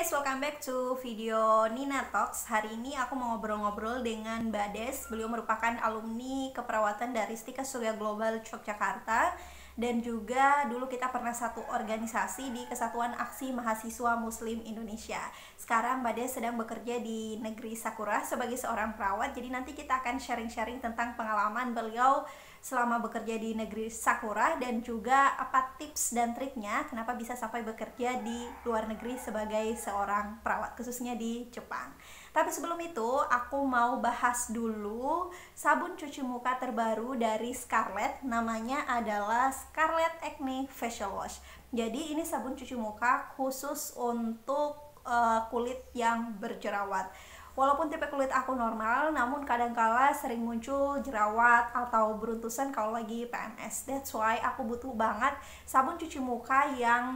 guys, welcome back to video Nina Talks. Hari ini aku mau ngobrol-ngobrol dengan Mbak Des. Beliau merupakan alumni keperawatan dari Stika Surya Global Yogyakarta. Dan juga dulu kita pernah satu organisasi di Kesatuan Aksi Mahasiswa Muslim Indonesia. Sekarang Mbak Des sedang bekerja di negeri Sakura sebagai seorang perawat. Jadi nanti kita akan sharing-sharing tentang pengalaman beliau selama bekerja di negeri Sakura dan juga apa tips dan triknya kenapa bisa sampai bekerja di luar negeri sebagai seorang perawat, khususnya di Jepang. Tapi sebelum itu aku mau bahas dulu sabun cuci muka terbaru dari Scarlett. Namanya adalah Scarlett Acne Facial Wash. Jadi ini sabun cuci muka khusus untuk kulit yang berjerawat. Walaupun tipe kulit aku normal, namun kadangkala sering muncul jerawat atau beruntusan kalau lagi PMS. That's why aku butuh banget sabun cuci muka yang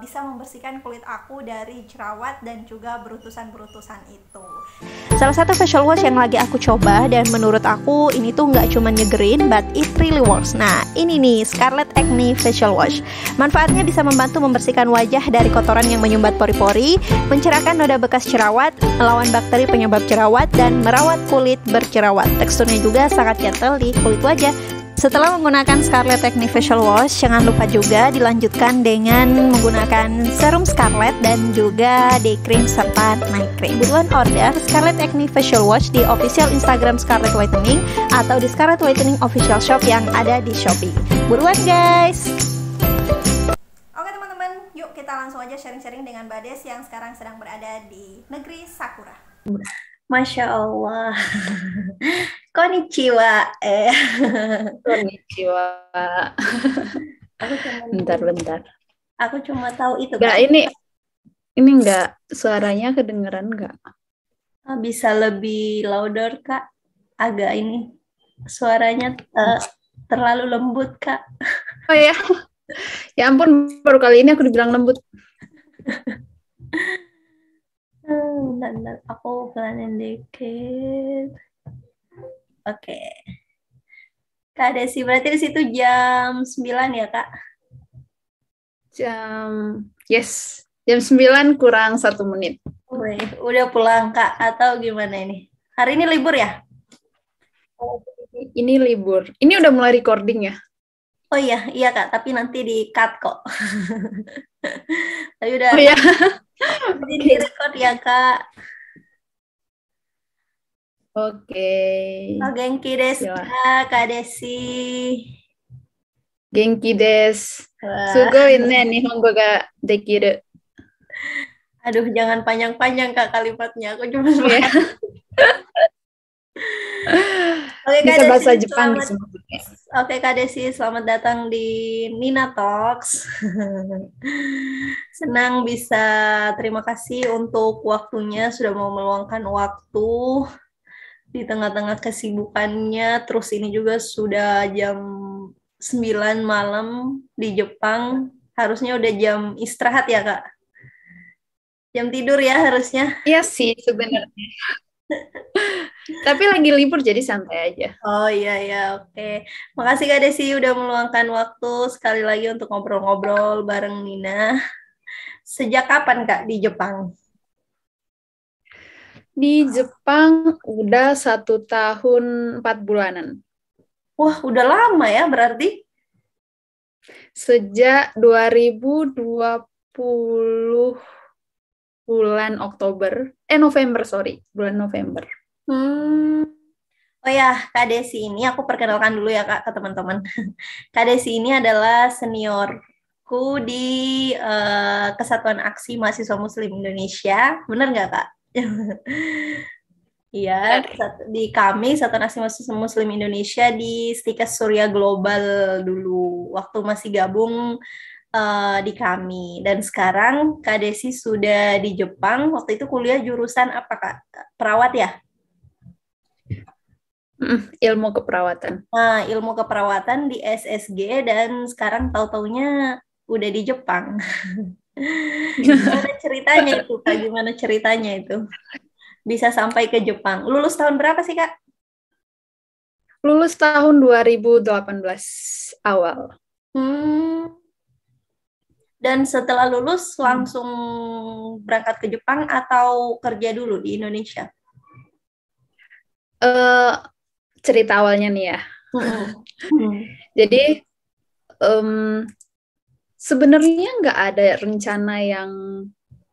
bisa membersihkan kulit aku dari jerawat dan juga beruntusan-beruntusan itu. Salah satu facial wash yang lagi aku coba dan menurut aku ini tuh nggak cuma nyegerin, but it really works. Nah, ini nih Scarlett Acne Facial Wash. Manfaatnya bisa membantu membersihkan wajah dari kotoran yang menyumbat pori-pori, mencerahkan noda bekas jerawat, melawan bakteri penyebab jerawat, dan merawat kulit berjerawat. Teksturnya juga sangat gentle di kulit wajah. Setelah menggunakan Scarlett Acne Facial Wash, jangan lupa juga dilanjutkan dengan menggunakan serum Scarlett dan juga day cream serta night cream. Buruan order Scarlett Acne Facial Wash di official Instagram Scarlett Whitening atau di Scarlett Whitening official shop yang ada di Shopee. Buruan guys! Oke teman-teman, yuk kita langsung aja sharing-sharing dengan Mbak Des yang sekarang sedang berada di negeri Sakura. Masya Allah. Konnichiwa. Konnichiwa. Bentar. Aku cuma tahu itu. Nggak, Kak. ini nggak, suaranya kedengeran nggak? Bisa lebih louder, Kak. Agak ini. Suaranya terlalu lembut, Kak. Oh ya. Ya ampun, baru kali ini aku dibilang lembut. Bentar, aku pelanin dikit. Oke. Kak Desi, berarti di situ jam 9 ya, Kak? Jam 9 kurang 1 menit. Wih, udah pulang, Kak? Atau gimana ini? Hari ini libur ya? Ini libur. Ini udah mulai recording ya? Oh iya Kak, tapi nanti di-cut kok. Tapi udah. Oh ya. Di-record ya, Kak. Oke. Oh, genki desu, Kak Desi. Genki desu. Sugoi ne, Nihongo ga dekiru. Aduh, jangan panjang-panjang, Kak, kalimatnya. Aku cuma Oke, bisa Kak bahasa Desi, Jepang Oke, Kak Desi, selamat datang di Nina Talks. Senang bisa, terima kasih untuk waktunya, sudah mau meluangkan waktu di tengah-tengah kesibukannya. Terus ini juga sudah jam 9 malam di Jepang. Harusnya udah jam istirahat ya, Kak? Jam tidur ya harusnya? Iya sih sebenarnya. Tapi lagi libur jadi santai aja. Oh iya, oke. Makasih Kak Desi udah meluangkan waktu sekali lagi untuk ngobrol-ngobrol bareng Nina. Sejak kapan Kak di Jepang? Di Jepang udah 1 tahun 4 bulanan. Wah, udah lama ya berarti? Sejak 2020 bulan November. Oh ya, Kak Desi ini aku perkenalkan dulu ya Kak ke teman-teman. Kak Desi ini adalah seniorku di Kesatuan Aksi Mahasiswa Muslim Indonesia. Benar nggak Kak? Iya, di kami Kesatuan Aksi Mahasiswa Muslim Indonesia di Stika Surya Global dulu, waktu masih gabung di kami. Dan sekarang Kak Desi sudah di Jepang. Waktu itu kuliah jurusan apa Kak? Perawat ya? Ilmu keperawatan. Nah, ilmu keperawatan di SSG dan sekarang tahu-taunya udah di Jepang. Gimana ceritanya itu Kak? Gimana ceritanya itu? Bisa sampai ke Jepang. Lulus tahun berapa sih Kak? Lulus tahun 2018 awal. Dan setelah lulus langsung berangkat ke Jepang atau kerja dulu di Indonesia? Eh, cerita awalnya nih ya. Jadi sebenarnya nggak ada rencana yang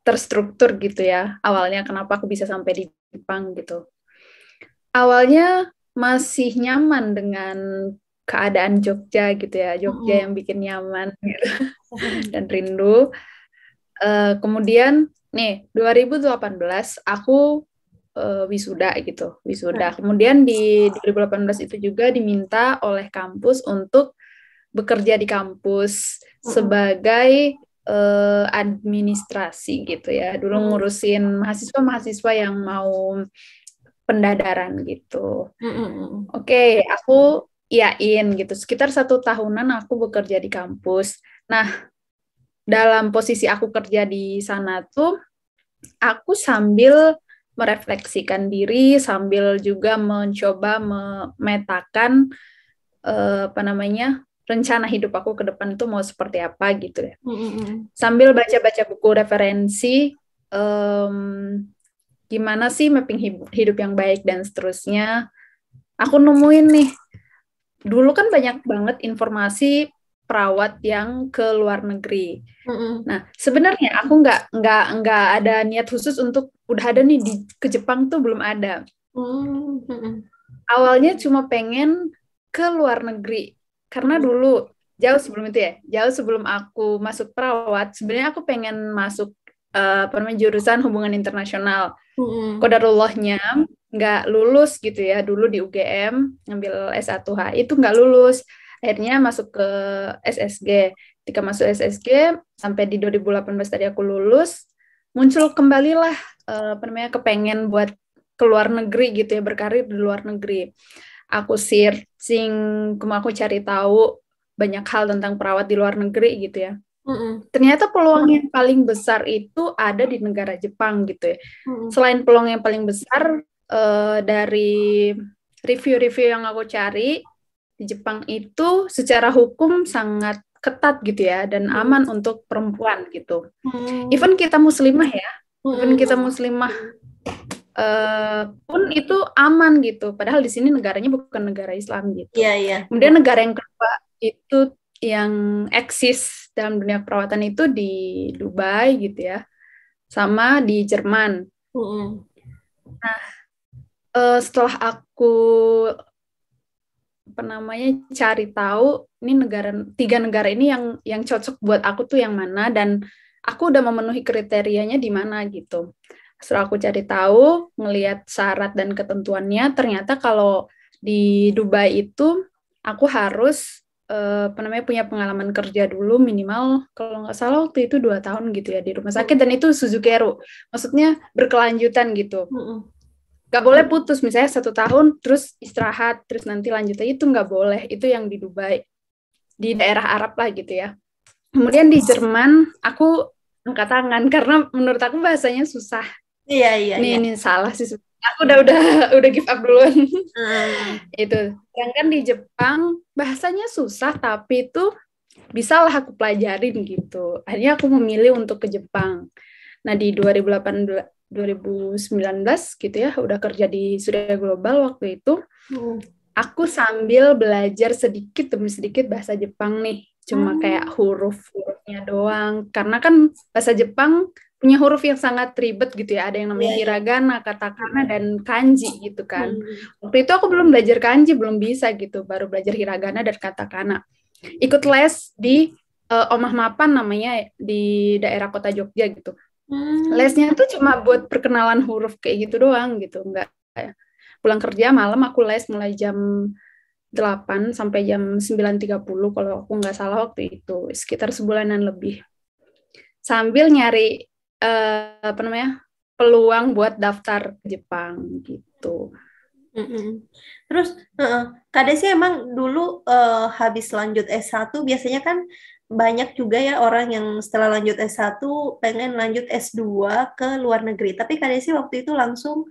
terstruktur gitu ya. Awalnya kenapa aku bisa sampai di Jepang gitu. Awalnya masih nyaman dengan keadaan Jogja gitu ya. Jogja yang bikin nyaman gitu. Dan rindu. Kemudian nih 2018 aku wisuda gitu, wisuda. Kemudian di 2018 itu juga diminta oleh kampus untuk bekerja di kampus sebagai administrasi gitu ya. Dulu ngurusin mahasiswa-mahasiswa yang mau pendadaran gitu. Oke, aku iyain gitu. Sekitar 1 tahunan aku bekerja di kampus. Nah, dalam posisi aku kerja di sana tuh, aku sambil merefleksikan diri, sambil juga mencoba memetakan rencana hidup aku ke depan itu mau seperti apa gitu ya. Sambil baca-baca buku referensi, gimana sih mapping hidup yang baik dan seterusnya. Aku nemuin nih, dulu kan banyak banget informasi perawat yang ke luar negeri. Nah, sebenarnya aku nggak ada niat khusus untuk udah ada nih ke Jepang tuh belum ada. Awalnya cuma pengen ke luar negeri karena dulu jauh sebelum itu ya, jauh sebelum aku masuk perawat, sebenarnya aku pengen masuk jurusan hubungan internasional. Qadarullahnya nggak lulus gitu ya, dulu di UGM ngambil S1H itu nggak lulus. Akhirnya masuk ke SSG. Ketika masuk SSG sampai di 2018 tadi aku lulus, muncul kembalilah kepengen buat ke luar negeri gitu ya, berkarir di luar negeri. Aku searching, aku cari tahu banyak hal tentang perawat di luar negeri gitu ya. Ternyata peluang yang paling besar itu ada di negara Jepang gitu ya. Selain peluang yang paling besar dari review-review yang aku cari, di Jepang itu secara hukum sangat ketat gitu ya, dan aman untuk perempuan gitu. Even kita muslimah ya, pun itu aman gitu. Padahal di sini negaranya bukan negara Islam gitu. Kemudian negara yang kedua itu yang eksis dalam dunia perawatan itu di Dubai gitu ya, sama di Jerman. Nah, setelah aku cari tahu ini 3 negara ini yang cocok buat aku tuh yang mana, dan aku udah memenuhi kriterianya di mana gitu. Setelah aku cari tahu, ngelihat syarat dan ketentuannya, ternyata kalau di Dubai itu aku harus punya pengalaman kerja dulu minimal, kalau nggak salah waktu itu 2 tahun gitu ya di rumah sakit, dan itu Suzukeru, maksudnya berkelanjutan gitu. Gak boleh putus, misalnya 1 tahun terus istirahat terus nanti lanjut aja, itu nggak boleh. Itu yang di Dubai, di daerah Arab lah gitu ya. Kemudian di Jerman aku angkat tangan karena menurut aku bahasanya susah. Ini salah sih, aku udah give up duluan. Itu sedangkan di Jepang bahasanya susah tapi itu bisalah aku pelajarin gitu. Akhirnya aku memilih untuk ke Jepang. Nah di 2019 gitu ya, udah kerja di Surya Global waktu itu. Aku sambil belajar sedikit demi sedikit bahasa Jepang nih, cuma kayak huruf-hurufnya doang, karena kan bahasa Jepang punya huruf yang sangat ribet gitu ya, ada yang namanya hiragana, katakana, dan kanji gitu kan. Waktu itu aku belum belajar kanji, belum bisa gitu, baru belajar hiragana dan katakana. Ikut les di Omah Mapan namanya, di daerah kota Jogja gitu. Lesnya tuh cuma buat perkenalan huruf kayak gitu doang gitu, enggak. Pulang kerja malam aku les mulai jam 8 sampai jam 9.30 kalau aku nggak salah waktu itu, sekitar sebulanan lebih. Sambil nyari peluang buat daftar ke Jepang gitu. Terus Kak Desi emang dulu habis lanjut S1 biasanya kan banyak juga ya orang yang setelah lanjut S1 pengen lanjut S2 ke luar negeri. Tapi Kak Desi waktu itu langsung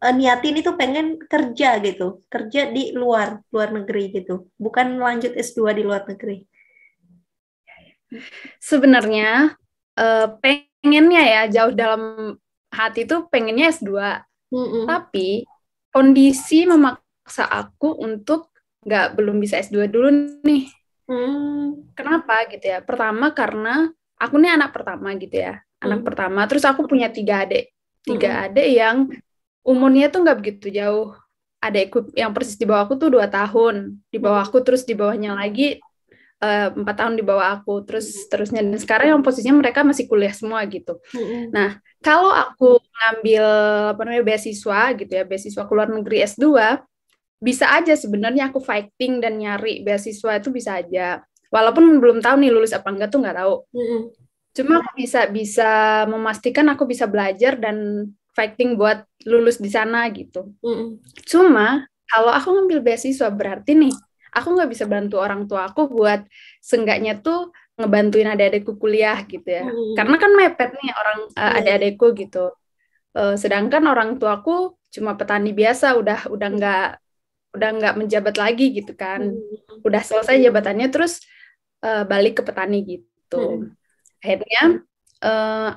niatin itu pengen kerja gitu. Kerja di luar negeri gitu. Bukan lanjut S2 di luar negeri. Sebenarnya pengennya ya jauh dalam hati tuh pengennya S2. Tapi kondisi memaksa aku untuk belum bisa S2 dulu nih. Kenapa gitu ya? Pertama karena aku nih anak pertama gitu ya. Anak pertama, terus aku punya 3 adik. 3 adik yang umurnya tuh nggak begitu jauh. Adikku yang persis di bawah aku tuh 2 tahun. Di bawah aku, terus di bawahnya lagi 4 tahun di bawah aku, terus terusnya. Dan sekarang yang posisinya mereka masih kuliah semua gitu. Nah, kalau aku ngambil beasiswa gitu ya, beasiswa ke luar negeri S2, bisa aja sebenarnya aku fighting dan nyari beasiswa itu bisa aja. Walaupun belum tahu nih lulus apa enggak tuh nggak tahu. Cuma aku bisa memastikan aku bisa belajar dan fighting buat lulus di sana gitu. Cuma kalau aku ngambil beasiswa berarti nih aku nggak bisa bantu orang tua aku buat seenggaknya tuh ngebantuin adik-adikku kuliah gitu ya. Karena kan mepet nih orang adik-adikku gitu. Sedangkan orang tuaku cuma petani biasa, udah nggak menjabat lagi gitu kan. Udah selesai jabatannya terus balik ke petani gitu. Akhirnya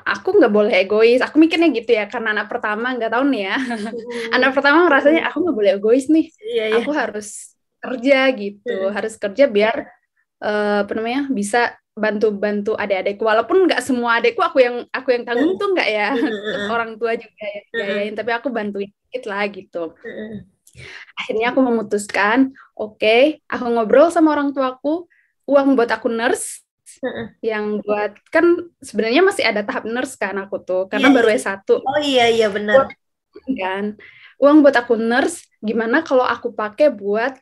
aku nggak boleh egois. Aku mikirnya gitu ya, karena anak pertama, nggak tahu nih ya. Anak pertama rasanya aku nggak boleh egois nih. Aku harus kerja gitu, harus kerja biar bisa bantu adik-adikku. Walaupun nggak semua adikku aku yang tanggung tuh nggak ya. Orang tua juga ya biayain, tapi aku bantuin dikit lah gitu. Akhirnya aku memutuskan, oke, aku ngobrol sama orang tuaku, uang buat aku nurse, yang buat, kan sebenarnya masih ada tahap nurse kan aku tuh, karena baru S1. Oh iya benar. Kan, uang buat aku nurse, gimana kalau aku pakai buat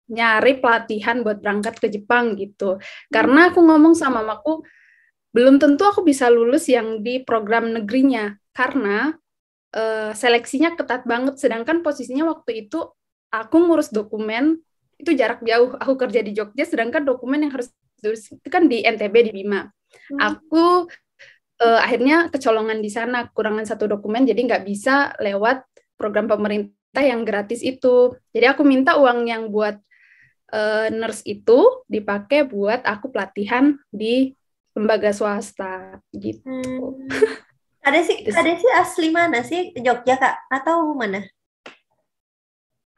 nyari pelatihan buat berangkat ke Jepang gitu. Karena aku ngomong sama mamaku, belum tentu aku bisa lulus yang di program negerinya, karena seleksinya ketat banget. Sedangkan posisinya waktu itu aku ngurus dokumen itu jarak jauh. Aku kerja di Jogja, sedangkan dokumen yang harus diurus itu kan di NTB, di Bima. Aku akhirnya kecolongan di sana, kekurangan 1 dokumen, jadi nggak bisa lewat program pemerintah yang gratis itu. Jadi aku minta uang yang buat nurse itu dipakai buat aku pelatihan di lembaga swasta gitu. Ada sih asli mana sih? Jogja Kak? Atau mana?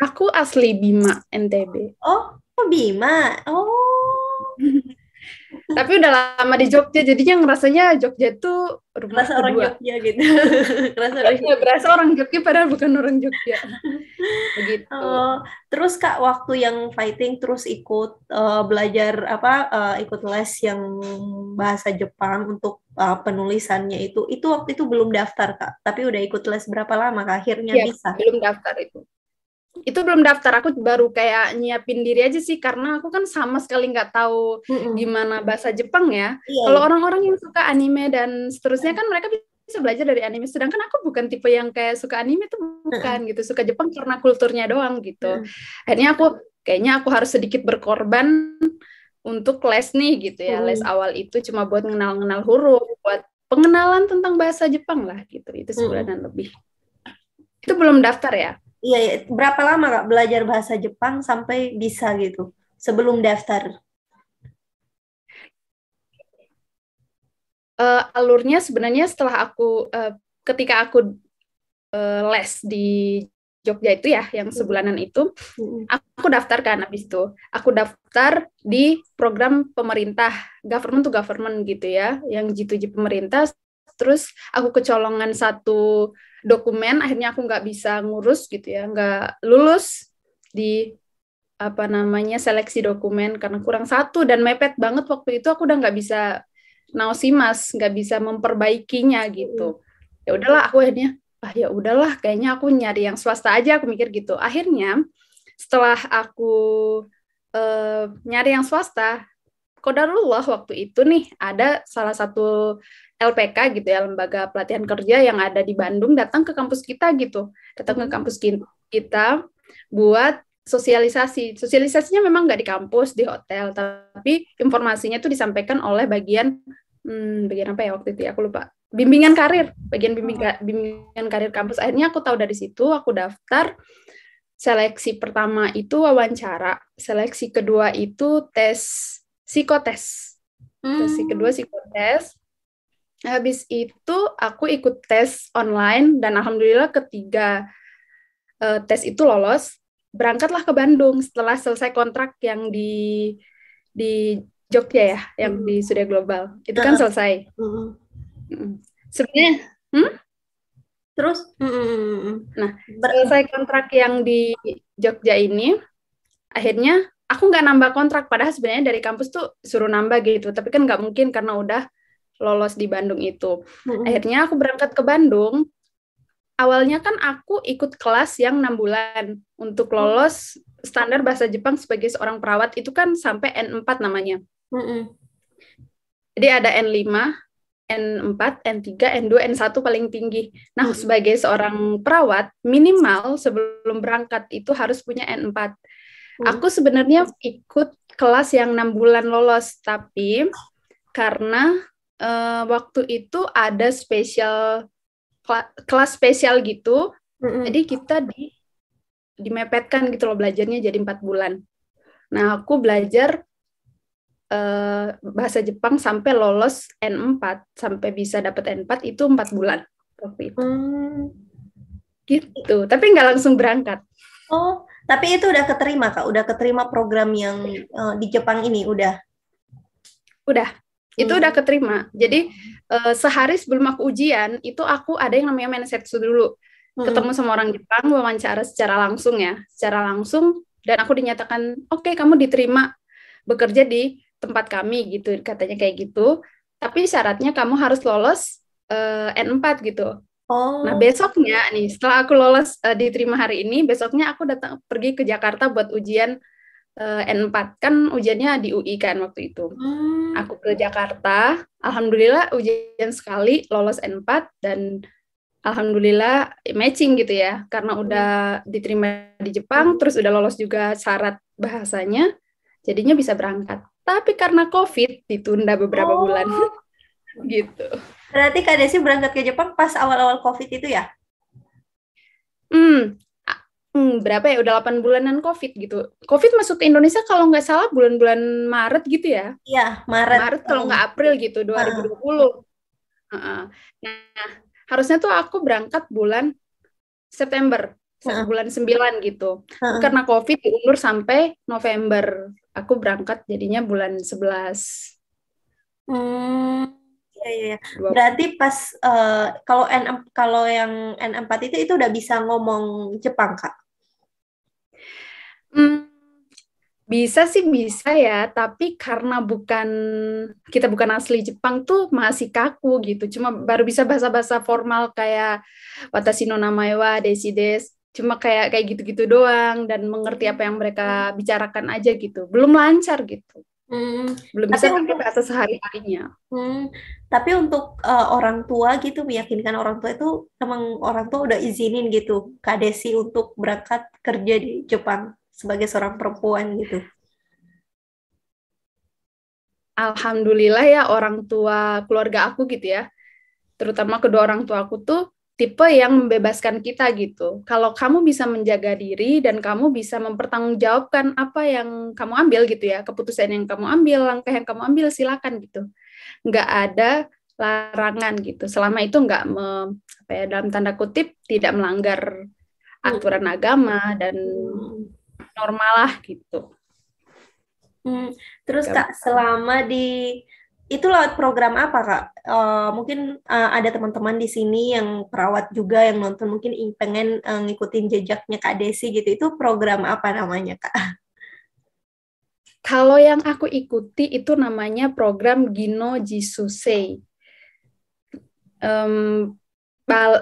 Aku asli Bima, NTB. Oh Bima. Oh. Tapi udah lama di Jogja, jadinya ngerasanya Jogja tuh rumah Rasa kedua. Orang Jogja gitu. Berasa orang Jogja padahal bukan orang Jogja. Begitu. Terus Kak, waktu yang fighting terus ikut belajar ikut les yang bahasa Jepang untuk penulisannya itu waktu itu belum daftar Kak, tapi udah ikut les berapa lama Kak akhirnya bisa? Belum daftar itu belum daftar, aku baru kayak nyiapin diri aja sih, karena aku kan sama sekali nggak tahu gimana bahasa Jepang ya. Kalau orang-orang yang suka anime dan seterusnya kan mereka bisa belajar dari anime, sedangkan aku bukan tipe yang kayak suka anime tuh bukan gitu, suka Jepang karena kulturnya doang gitu. Akhirnya kayaknya aku harus sedikit berkorban untuk les nih gitu ya. Les awal itu cuma buat ngenal huruf, buat pengenalan tentang bahasa Jepang lah gitu. Itu sebulanan lebih. Itu belum daftar ya. Iya, berapa lama Kak belajar bahasa Jepang sampai bisa gitu sebelum daftar? Alurnya sebenarnya setelah ketika aku les di Jogja itu ya, yang sebulanan itu, aku daftar kan habis itu. Aku daftar di program pemerintah, government to government gitu ya, yang G2G pemerintah. Terus aku kecolongan 1 dokumen, akhirnya aku nggak bisa ngurus gitu ya, nggak lulus di seleksi dokumen karena kurang 1 dan mepet banget waktu itu. Aku udah nggak bisa nausimas, nggak bisa memperbaikinya gitu. Ya udahlah, aku akhirnya ya udahlah, kayaknya aku nyari yang swasta aja, aku mikir gitu. Akhirnya setelah aku nyari yang swasta, qadarullah waktu itu nih ada salah satu LPK gitu ya, lembaga pelatihan kerja yang ada di Bandung, datang ke kampus kita gitu. Datang ke kampus kita buat sosialisasi. Sosialisasinya memang nggak di kampus, di hotel, tapi informasinya tuh disampaikan oleh bagian apa ya waktu itu ya, aku lupa. Bimbingan karir, bagian bimbingan karir kampus. Akhirnya aku tahu dari situ, aku daftar. Seleksi pertama itu wawancara, seleksi kedua itu tes psikotes. Terus yang kedua psikotes. Habis itu aku ikut tes online dan alhamdulillah ketiga tes itu lolos. Berangkatlah ke Bandung setelah selesai kontrak yang di Jogja ya, yang di Surya Global. Itu kan selesai. Sebenarnya, Terus, nah selesai kontrak yang di Jogja ini, akhirnya aku nggak nambah kontrak. Padahal sebenarnya dari kampus tuh suruh nambah gitu, tapi kan nggak mungkin karena udah lolos di Bandung itu. Akhirnya aku berangkat ke Bandung. Awalnya kan aku ikut kelas yang 6 bulan untuk lolos standar bahasa Jepang sebagai seorang perawat itu kan sampai N4 namanya. Jadi ada N5, N4, N3, N2, N1 paling tinggi. Nah, sebagai seorang perawat, minimal sebelum berangkat itu harus punya N4. Aku sebenarnya ikut kelas yang 6 bulan lolos, tapi karena waktu itu ada kelas spesial gitu, jadi kita dimepetkan gitu loh belajarnya jadi 4 bulan. Nah, aku belajar bahasa Jepang sampai lolos N4, sampai bisa dapat N4 itu 4 bulan waktu itu. Gitu, tapi nggak langsung berangkat. Oh, tapi itu udah keterima, Kak? Udah keterima program yang di Jepang ini, udah? Udah, itu udah keterima. Jadi sehari sebelum aku ujian, itu aku ada yang namanya mensetsu dulu. Ketemu sama orang Jepang, wawancara secara langsung ya. Secara langsung, dan aku dinyatakan, oke, kamu diterima bekerja di tempat kami, gitu. Katanya kayak gitu. Tapi syaratnya kamu harus lolos N4 gitu. Nah, besoknya nih, setelah aku lolos diterima hari ini, besoknya aku pergi ke Jakarta buat ujian N4. Kan ujiannya di UI kan waktu itu. Aku ke Jakarta, alhamdulillah ujian sekali, lolos N4, dan alhamdulillah matching gitu ya, karena udah diterima di Jepang, terus udah lolos juga syarat bahasanya, jadinya bisa berangkat. Tapi karena COVID, ditunda beberapa bulan. Gitu. Berarti Kak Desi berangkat ke Jepang pas awal-awal COVID itu ya? Berapa ya? Udah 8 bulanan COVID gitu. COVID masuk ke Indonesia kalau nggak salah bulan-bulan Maret gitu ya? Iya, Maret. Maret kalau nggak April gitu, 2020. Nah, harusnya tuh aku berangkat bulan September, bulan 9 gitu. Karena COVID diundur sampai November. Aku berangkat jadinya bulan 11. Iya. Berarti pas kalau yang N4 itu udah bisa ngomong Jepang, Kak? Bisa sih bisa ya, tapi karena kita bukan asli Jepang tuh masih kaku gitu. Cuma baru bisa bahasa-bahasa formal kayak watashi no namae wa desu desu. Cuma kayak gitu-gitu doang dan mengerti apa yang mereka bicarakan aja gitu. Belum lancar gitu. Belum bisa pakai bahasa sehari-harinya. Tapi untuk orang tua gitu, meyakinkan orang tua itu emang orang tua udah izinin gitu Kak Desi untuk berangkat kerja di Jepang sebagai seorang perempuan gitu. Alhamdulillah ya orang tua keluarga aku gitu ya, terutama kedua orang tua aku tuh tipe yang membebaskan kita gitu. Kalau kamu bisa menjaga diri dan kamu bisa mempertanggungjawabkan apa yang kamu ambil gitu ya, keputusan yang kamu ambil, langkah yang kamu ambil, silakan gitu. Nggak ada larangan gitu. Selama itu nggak dalam tanda kutip tidak melanggar aturan agama dan normal lah gitu. Terus Kak, selama itu lewat program apa Kak? Mungkin ada teman-teman di sini yang perawat juga yang nonton, mungkin pengen ngikutin jejaknya Kak Desi gitu. Itu program apa namanya Kak? Kalau yang aku ikuti itu namanya program Gino Jisusei.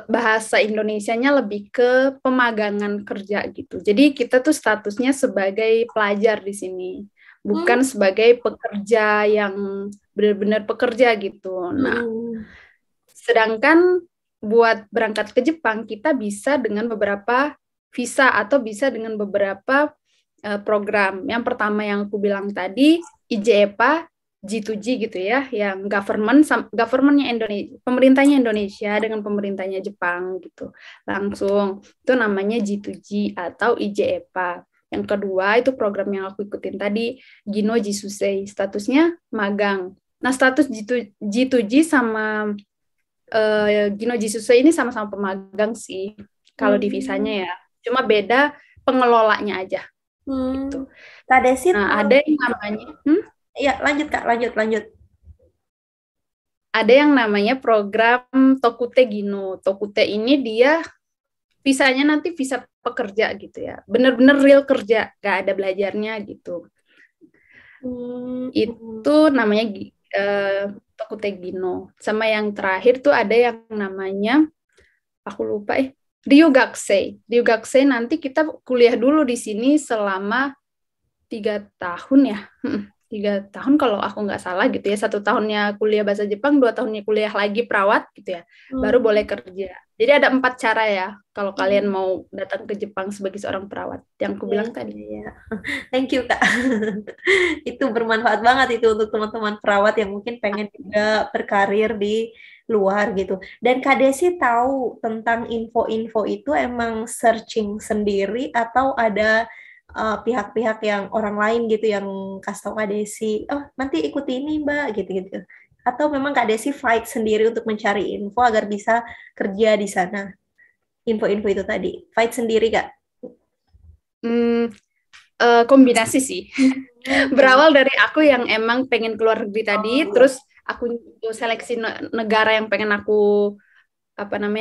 Bahasa Indonesianya lebih ke pemagangan kerja gitu. Jadi kita tuh statusnya sebagai pelajar di sini, bukan sebagai pekerja yang benar-benar pekerja gitu. Nah, sedangkan buat berangkat ke Jepang kita bisa dengan beberapa visa atau bisa dengan beberapa program. Yang pertama yang aku bilang tadi, IJEPA, G2G gitu ya, yang governmentnya Indonesia, pemerintahnya Indonesia dengan pemerintahnya Jepang gitu. Langsung itu namanya G2G atau IJEPA. Yang kedua itu program yang aku ikutin tadi, Gino Jisusei, statusnya magang. Nah, status G2G sama Gino Jisusei ini sama-sama pemagang sih kalau di visanya ya. Cuma beda pengelolanya aja gitu. Kak Desi Nah, ada yang namanya ya lanjut Kak, lanjut. ada yang namanya program Tokute Gino. Tokute ini dia visanya nanti visa pekerja gitu ya. Bener-bener real kerja, gak ada belajarnya gitu. Itu namanya Tokute Gino. Sama yang terakhir tuh ada yang namanya, aku lupa Ryugakusei. Ryugakusei nanti kita kuliah dulu di sini selama 3 tahun ya. 3 tahun kalau aku nggak salah gitu ya. 1 tahunnya kuliah bahasa Jepang, 2 tahunnya kuliah lagi perawat gitu ya. Baru boleh kerja. Jadi ada 4 cara ya kalau kalian mau datang ke Jepang sebagai seorang perawat. Yang aku bilang tadi. Ya. Thank you Kak. Itu bermanfaat banget itu untuk teman-teman perawat yang mungkin pengen juga berkarir di luar gitu. Dan Kak Desi tahu tentang info-info itu emang searching sendiri atau ada pihak-pihak yang orang lain gitu yang kasih tahu Kak Desi, oh nanti ikuti ini Mbak gitu-gitu. Atau memang Kak Desi fight sendiri untuk mencari info agar bisa kerja di sana. Info-info itu tadi, fight sendiri Kak? Kombinasi sih. Berawal dari aku yang emang pengen keluar negeri tadi, terus aku seleksi negara yang pengen aku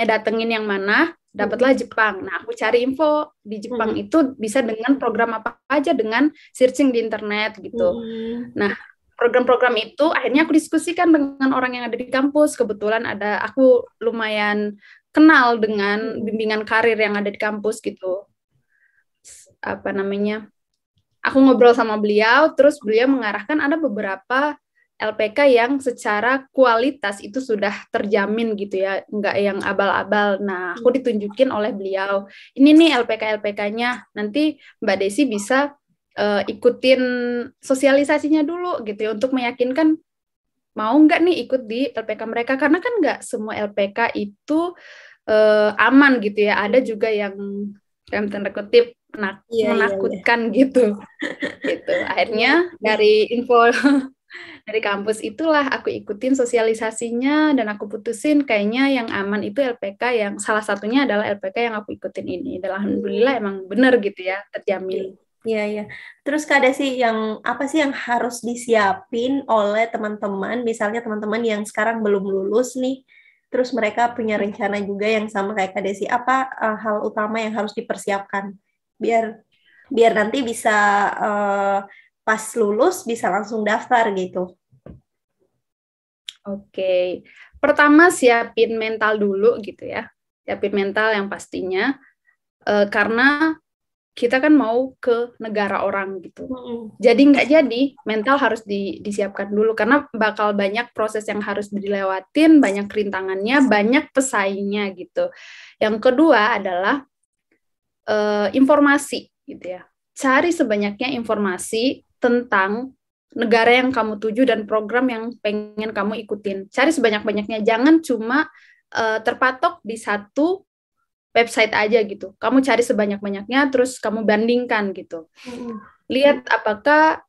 datengin yang mana, dapatlah Jepang. Nah, aku cari info di Jepang itu bisa dengan program apa aja, dengan searching di internet gitu. Nah, program-program itu akhirnya aku diskusikan dengan orang yang ada di kampus. Kebetulan aku lumayan kenal dengan bimbingan karir yang ada di kampus gitu. Aku ngobrol sama beliau, terus beliau mengarahkan ada beberapa LPK yang secara kualitas itu sudah terjamin gitu ya, nggak yang abal-abal. Nah, aku ditunjukin oleh beliau, ini nih LPK-LPK-nya, nanti Mbak Desi bisa ikutin sosialisasinya dulu gitu ya, untuk meyakinkan mau nggak nih ikut di LPK mereka, karena kan nggak semua LPK itu aman gitu ya, ada juga yang tanda kutip menakutkan gitu. Akhirnya dari info dari kampus itulah aku ikutin sosialisasinya dan aku putusin kayaknya yang aman itu LPK, yang salah satunya adalah LPK yang aku ikutin ini. Dan alhamdulillah emang bener gitu ya, terjamin. Iya. Terus Kak Desi, apa sih yang harus disiapin oleh teman-teman, misalnya teman-teman yang sekarang belum lulus nih, terus mereka punya rencana juga yang sama kayak Kak Desi, apa hal utama yang harus dipersiapkan biar nanti bisa pas lulus bisa langsung daftar gitu? Oke. Pertama siapin mental dulu gitu ya. Siapin mental yang pastinya, karena kita kan mau ke negara orang gitu. Jadi nggak jadi, mental harus disiapkan dulu, karena bakal banyak proses yang harus dilewatin, banyak rintangannya, banyak pesaingnya gitu. Yang kedua adalah informasi gitu ya. Cari sebanyaknya informasi tentang negara yang kamu tuju dan program yang pengen kamu ikutin. Cari sebanyak-banyaknya, jangan cuma terpatok di satu website aja gitu. Kamu cari sebanyak-banyaknya, terus kamu bandingkan gitu. Lihat apakah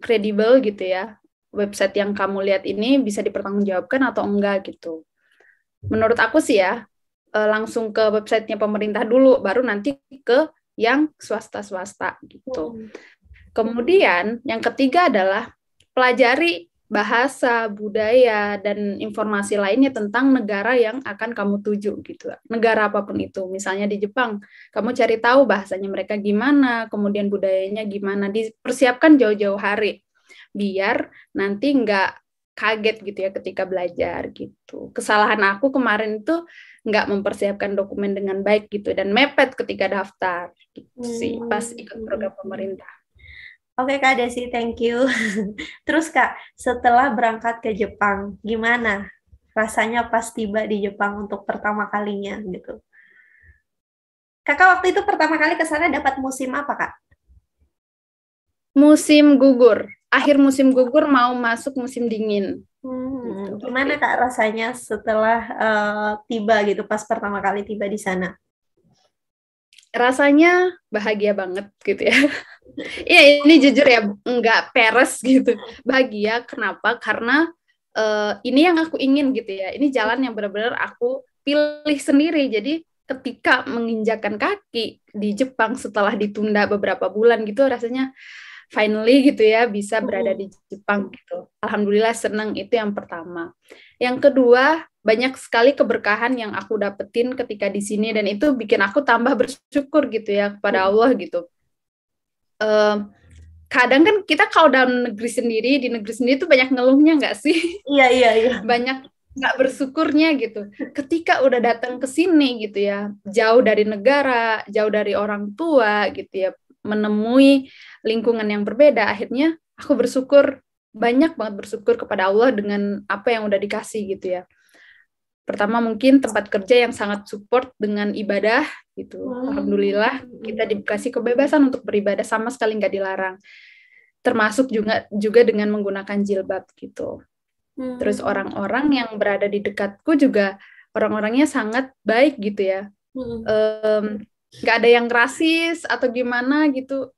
kredibel gitu ya, website yang kamu lihat ini bisa dipertanggungjawabkan atau enggak gitu. Menurut aku sih ya, langsung ke websitenya pemerintah dulu, baru nanti ke yang swasta-swasta gitu. Kemudian yang ketiga adalah pelajari bahasa, budaya, dan informasi lainnya tentang negara yang akan kamu tuju gitu. Negara apapun itu, misalnya di Jepang, kamu cari tahu bahasanya mereka gimana, kemudian budayanya gimana, dipersiapkan jauh-jauh hari, biar nanti nggak kaget gitu ya ketika belajar gitu. Kesalahan aku kemarin itu nggak mempersiapkan dokumen dengan baik gitu, dan mepet ketika daftar gitu sih, pas ikut program pemerintah. Oke Kak Desi, thank you. Terus Kak, setelah berangkat ke Jepang, gimana rasanya pas tiba di Jepang untuk pertama kalinya gitu? Kakak waktu itu pertama kali ke sana dapat musim apa Kak? Musim gugur. Akhir musim gugur mau masuk musim dingin. Gitu. Gimana Kak rasanya setelah tiba gitu, pas pertama kali tiba di sana? rasanya bahagia banget gitu ya. Iya, ini jujur ya, nggak peres gitu. Bahagia, kenapa? Karena ini yang aku ingin gitu ya. Ini jalan yang benar-benar aku pilih sendiri. Jadi ketika menginjakan kaki di Jepang setelah ditunda beberapa bulan gitu, rasanya finally gitu ya bisa berada di Jepang gitu. Alhamdulillah senang, itu yang pertama. Yang kedua, banyak sekali keberkahan yang aku dapetin ketika di sini dan itu bikin aku tambah bersyukur gitu ya kepada Allah gitu. Kadang kan kita kalau dalam negeri sendiri, di negeri sendiri tuh banyak ngeluhnya nggak sih? Iya. Banyak nggak bersyukurnya gitu. Ketika udah datang ke sini gitu ya, jauh dari negara, jauh dari orang tua gitu ya, menemui lingkungan yang berbeda, akhirnya aku bersyukur, banyak banget bersyukur kepada Allah dengan apa yang udah dikasih gitu ya. Pertama mungkin tempat kerja yang sangat support dengan ibadah gitu. Alhamdulillah kita dikasih kebebasan untuk beribadah, sama sekali nggak dilarang. Termasuk juga dengan menggunakan jilbab gitu. Terus orang-orang yang berada di dekatku juga orang-orangnya sangat baik gitu ya. Nggak ada yang rasis atau gimana gitu.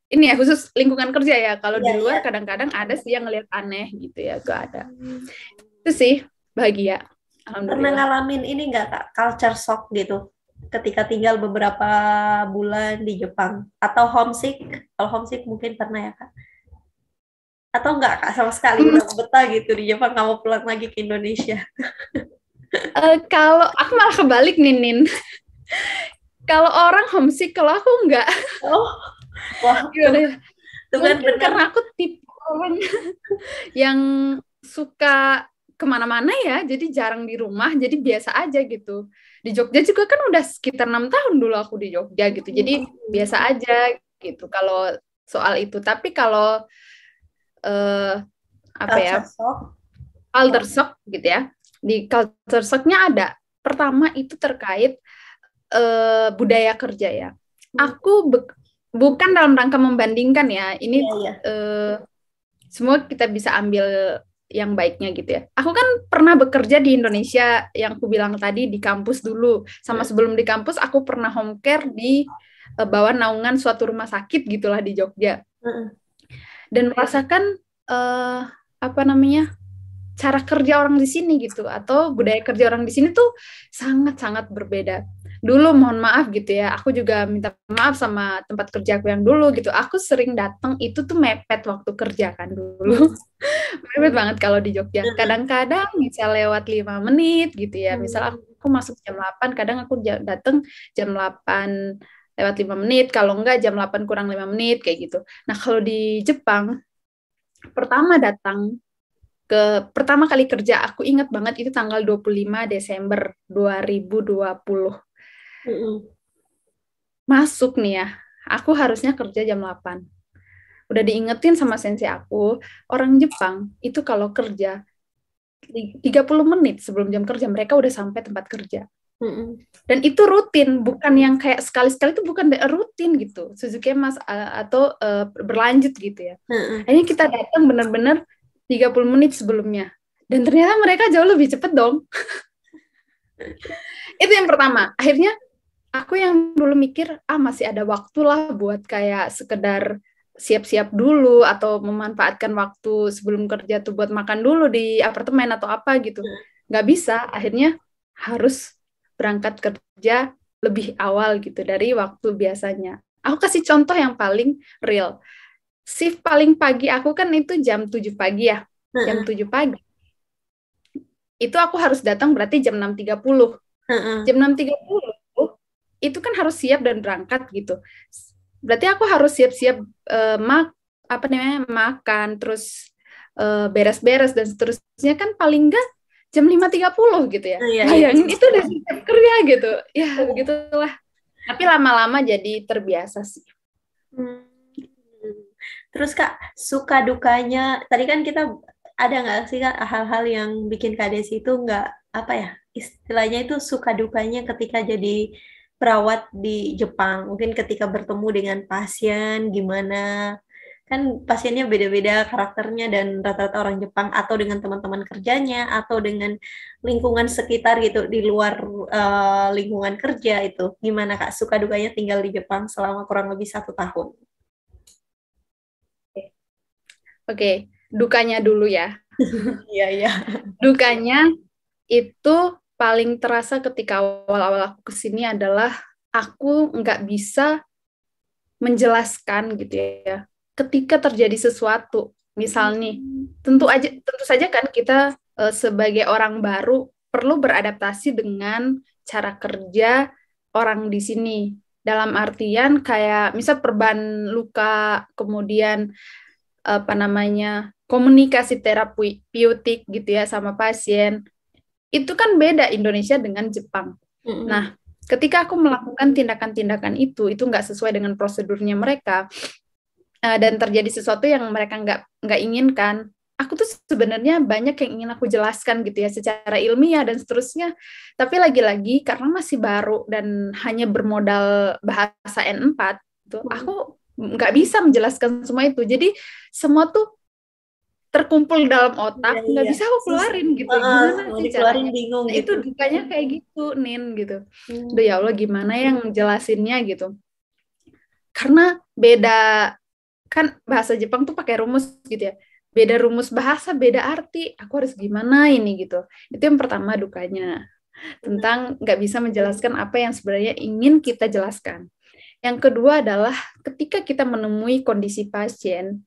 Ini ya khusus lingkungan kerja ya. Kalau di luar kadang-kadang ada sih yang ngelihat aneh gitu ya. Itu ada. Itu sih bahagia. Pernah ngalamin ini nggak Kak, culture shock gitu ketika tinggal beberapa bulan di Jepang? Atau homesick? Kalau homesick mungkin pernah ya Kak? Atau enggak Kak, sama sekali udah betah gitu di Jepang, kamu pulang lagi ke Indonesia? Kalau aku malah kebalik nih, Nin. Kalau orang homesick, kalau aku enggak. Oh, wah. Mungkin karena aku tipe orang yang suka kemana-mana ya, jadi jarang di rumah, jadi biasa aja gitu. Di Jogja juga kan udah sekitar 6 tahun dulu aku di Jogja gitu, jadi biasa aja gitu kalau soal itu. Tapi kalau culture shock gitu ya, di culture shocknya ada. Pertama itu terkait budaya kerja ya. Aku bukan dalam rangka membandingkan ya, ini semua kita bisa ambil yang baiknya gitu ya. Aku kan pernah bekerja di Indonesia yang aku bilang tadi di kampus dulu. Sama sebelum di kampus aku pernah home care di bawah naungan suatu rumah sakit gitulah di Jogja. Dan merasakan cara kerja orang di sini gitu atau budaya kerja orang di sini tuh sangat-sangat berbeda. Dulu mohon maaf gitu ya, aku juga minta maaf sama tempat kerja aku yang dulu gitu. Aku sering datang itu tuh mepet waktu kerja kan dulu. Mepet banget kalau di Jogja. Kadang-kadang bisa lewat 5 menit gitu ya. Misal aku masuk jam 8, kadang aku datang jam 8 lewat 5 menit. Kalau enggak jam 8 kurang 5 menit kayak gitu. Nah, kalau di Jepang pertama kali kerja, aku ingat banget itu tanggal 25 Desember 2020. Masuk nih ya, aku harusnya kerja jam 8. Udah diingetin sama sensei aku, orang Jepang itu kalau kerja 30 menit sebelum jam kerja mereka udah sampai tempat kerja. Dan itu rutin, bukan yang kayak sekali-sekali, itu bukan rutin gitu, Suzuki Mas atau berlanjut gitu ya. Akhirnya kita datang benar-benar 30 menit sebelumnya. Dan ternyata mereka jauh lebih cepet dong. Itu yang pertama. Akhirnya aku yang dulu mikir, masih ada waktu lah buat kayak sekedar siap-siap dulu atau memanfaatkan waktu sebelum kerja tuh buat makan dulu di apartemen atau apa gitu. Nggak bisa, akhirnya harus berangkat kerja lebih awal gitu dari waktu biasanya. Aku kasih contoh yang paling real. Shift paling pagi aku kan itu jam 7 pagi ya. Jam 7 pagi. Itu aku harus datang berarti jam 6.30. Jam 6.30 itu kan harus siap dan berangkat gitu. Berarti aku harus siap-siap makan, terus beres-beres dan seterusnya kan paling enggak jam 5.30 gitu ya. Bayangin itu udah siap kerja gitu. Ya begitulah. Tapi lama-lama jadi terbiasa sih. Terus Kak, suka dukanya, tadi kan kita ada nggak sih Kak hal-hal yang bikin Kak Desi itu nggak, istilahnya itu suka dukanya ketika jadi perawat di Jepang, mungkin ketika bertemu dengan pasien gimana, Kan pasiennya beda-beda karakternya dan rata-rata orang Jepang atau dengan teman-teman kerjanya atau dengan lingkungan sekitar gitu di luar lingkungan kerja itu. Gimana Kak suka dukanya tinggal di Jepang selama kurang lebih 1 tahun? Oke, dukanya dulu ya. Iya, iya. Dukanya itu paling terasa ketika awal-awal aku kesini adalah aku nggak bisa menjelaskan gitu ya. Ketika terjadi sesuatu, misal nih, tentu saja kan kita sebagai orang baru perlu beradaptasi dengan cara kerja orang di sini. Dalam artian kayak misal perban luka, kemudian apa namanya komunikasi terapeutik gitu ya sama pasien. Itu kan beda Indonesia dengan Jepang. Nah, ketika aku melakukan tindakan-tindakan itu nggak sesuai dengan prosedurnya mereka, dan terjadi sesuatu yang mereka nggak inginkan, aku tuh sebenarnya banyak yang ingin aku jelaskan gitu ya secara ilmiah dan seterusnya. Tapi lagi-lagi karena masih baru dan hanya bermodal bahasa N4, tuh aku nggak bisa menjelaskan semua itu. Jadi semua tuh terkumpul dalam otak, nggak Iya. bisa aku keluarin gitu. Gimana Mau sih dikeluarin caranya? bingung Nah, gitu. itu dukanya kayak gitu, Nin, gitu. Duh ya Allah, gimana yang jelasinnya gitu. Karena beda, kan bahasa Jepang tuh pakai rumus gitu ya. Beda rumus bahasa, beda arti. Aku harus gimana ini gitu. Itu yang pertama dukanya. Tentang nggak bisa menjelaskan apa yang sebenarnya ingin kita jelaskan. Yang kedua adalah ketika kita menemui kondisi pasien,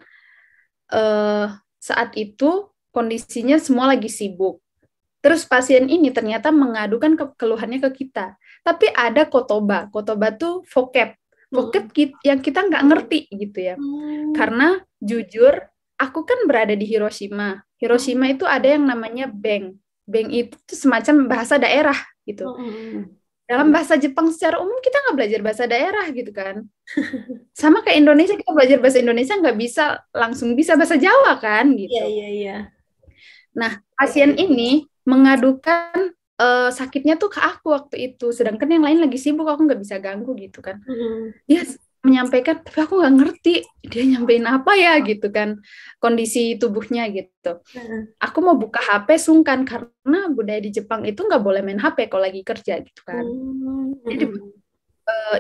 saat itu kondisinya semua lagi sibuk. Terus pasien ini ternyata mengadukan keluhannya ke kita. Tapi ada kotoba. Kotoba tuh vocab. Vocab yang kita nggak ngerti gitu ya. Karena jujur, aku kan berada di Hiroshima. Hiroshima itu ada yang namanya beng. Beng itu semacam bahasa daerah gitu. Dalam bahasa Jepang secara umum kita nggak belajar bahasa daerah gitu kan. Sama kayak Indonesia, kita belajar bahasa Indonesia nggak bisa langsung bisa bahasa Jawa kan gitu. Iya, iya, iya. Nah, pasien ini mengadukan sakitnya tuh ke aku waktu itu, sedangkan yang lain lagi sibuk, aku nggak bisa ganggu gitu kan. Dia menyampaikan, tapi aku nggak ngerti dia nyampein apa ya gitu kan, kondisi tubuhnya gitu. Aku mau buka HP sungkan karena budaya di Jepang itu nggak boleh main HP kalau lagi kerja gitu kan. Jadi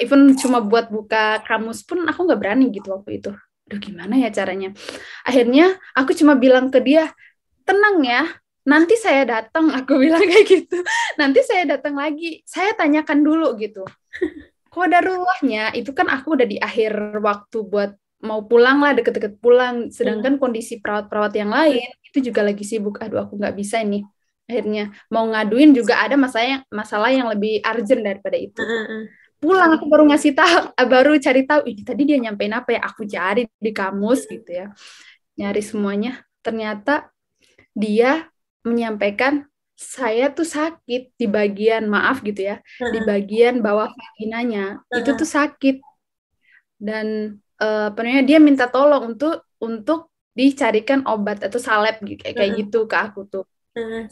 even cuma buat buka kamus pun aku nggak berani gitu waktu itu. Aduh gimana ya caranya? Akhirnya aku cuma bilang ke dia, tenang ya, nanti saya datang, aku bilang kayak gitu. Nanti saya datang lagi, saya tanyakan dulu gitu. Qadarullah itu kan aku udah di akhir waktu buat mau pulang lah, deket-deket pulang. Sedangkan kondisi perawat-perawat yang lain itu juga lagi sibuk. Aduh aku nggak bisa ini. Akhirnya mau ngaduin juga ada masalah yang lebih urgent daripada itu. Pulang aku baru baru cari tahu ini tadi dia nyampein apa ya. Aku cari di kamus gitu ya, nyari semuanya. Ternyata dia menyampaikan saya tuh sakit di bagian maaf gitu ya, di bagian bawah vaginanya itu tuh sakit dan penuhnya dia minta tolong untuk dicarikan obat atau salep gitu kayak gitu ke aku tuh.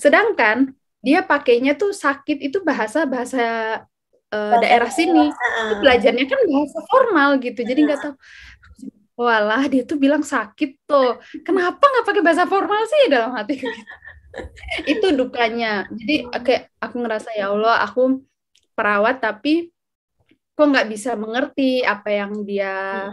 Sedangkan dia pakainya tuh sakit itu bahasa daerah sini, itu belajarnya kan bahasa formal gitu, jadi nggak tahu. Walah, dia tuh bilang sakit tuh. Kenapa nggak pakai bahasa formal sih dalam hati gitu. Itu dukanya. Jadi kayak aku ngerasa ya Allah, aku perawat tapi kok nggak bisa mengerti apa yang dia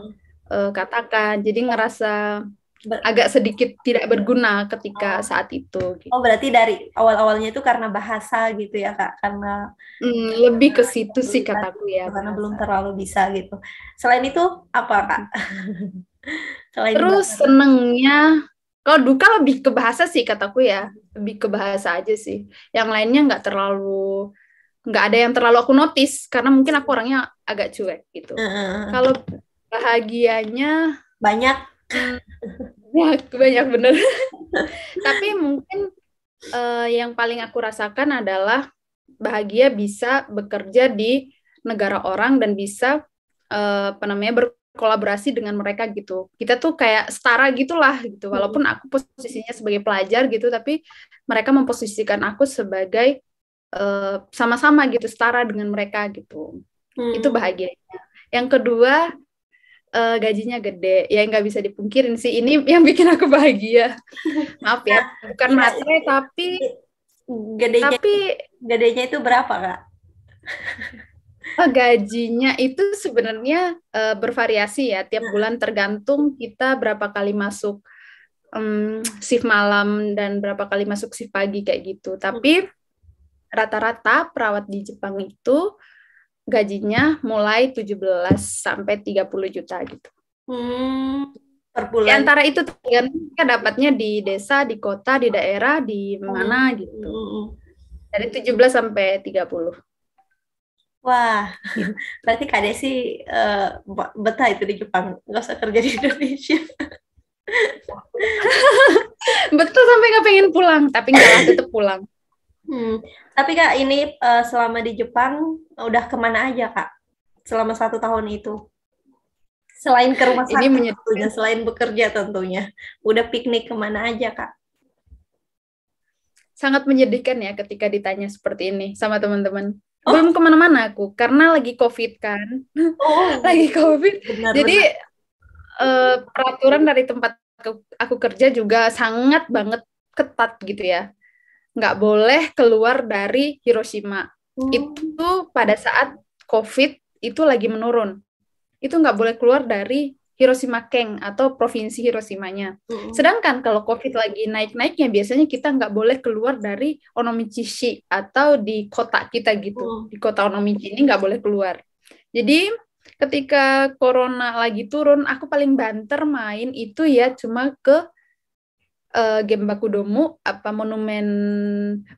katakan. Jadi ngerasa agak sedikit tidak berguna ketika saat itu. Gitu. Oh, berarti dari awal-awalnya itu karena bahasa gitu ya, Kak? Karena lebih ke situ sih kataku ya. Karena belum terlalu bisa gitu. Selain itu apa, Kak? Terus senengnya, kalau duka lebih ke bahasa sih kataku ya. Lebih ke bahasa aja sih. Yang lainnya nggak ada yang terlalu aku notice karena mungkin aku orangnya agak cuek gitu. Kalau bahagianya banyak bener. Tapi mungkin yang paling aku rasakan adalah bahagia bisa bekerja di negara orang dan bisa berkolaborasi dengan mereka gitu. Kita tuh kayak setara gitulah gitu. Walaupun aku posisinya sebagai pelajar gitu, tapi mereka memposisikan aku sebagai sama-sama gitu, setara dengan mereka gitu. Itu bahagianya. Yang kedua, gajinya gede. Ya nggak bisa dipungkirin sih. Ini yang bikin aku bahagia. Maaf ya, bukan Ya, matre, gedenya tapi gedenya itu berapa, Kak? gajinya itu sebenarnya bervariasi ya. Tiap bulan tergantung kita berapa kali masuk shift malam dan berapa kali masuk shift pagi kayak gitu. Tapi rata-rata perawat di Jepang itu gajinya mulai 17 sampai 30 juta gitu. Per Di bulan. antara itu tergantung kita dapatnya di desa, di kota, di daerah, di mana gitu. Dari 17 sampai 30. Wah, Gitu. berarti Kak Desi betah itu di Jepang, nggak usah kerja di Indonesia. Betul, sampai nggak pengen pulang, tapi nggak lah, tetap pulang. Tapi Kak, ini selama di Jepang udah kemana aja Kak? Selama 1 tahun itu? Selain ke rumah Ini sakit menyedihkan. tentunya, selain bekerja tentunya. Udah piknik kemana aja Kak? Sangat menyedihkan ya ketika ditanya seperti ini sama teman-teman. Belum kemana-mana aku, karena lagi COVID kan. Oh, Lagi COVID. benar, Jadi peraturan dari tempat aku kerja juga sangat banget ketat gitu ya. Nggak boleh keluar dari Hiroshima. Itu pada saat COVID itu lagi menurun. Itu nggak boleh keluar dari Hiroshima Ken atau provinsi Hiroshimanya. Sedangkan kalau COVID lagi naik-naiknya, biasanya kita nggak boleh keluar dari Onomichi atau di kota kita gitu. Di kota Onomichi ini nggak boleh keluar. Jadi ketika corona lagi turun, aku paling banter main itu ya cuma ke Genbakudomu, apa monumen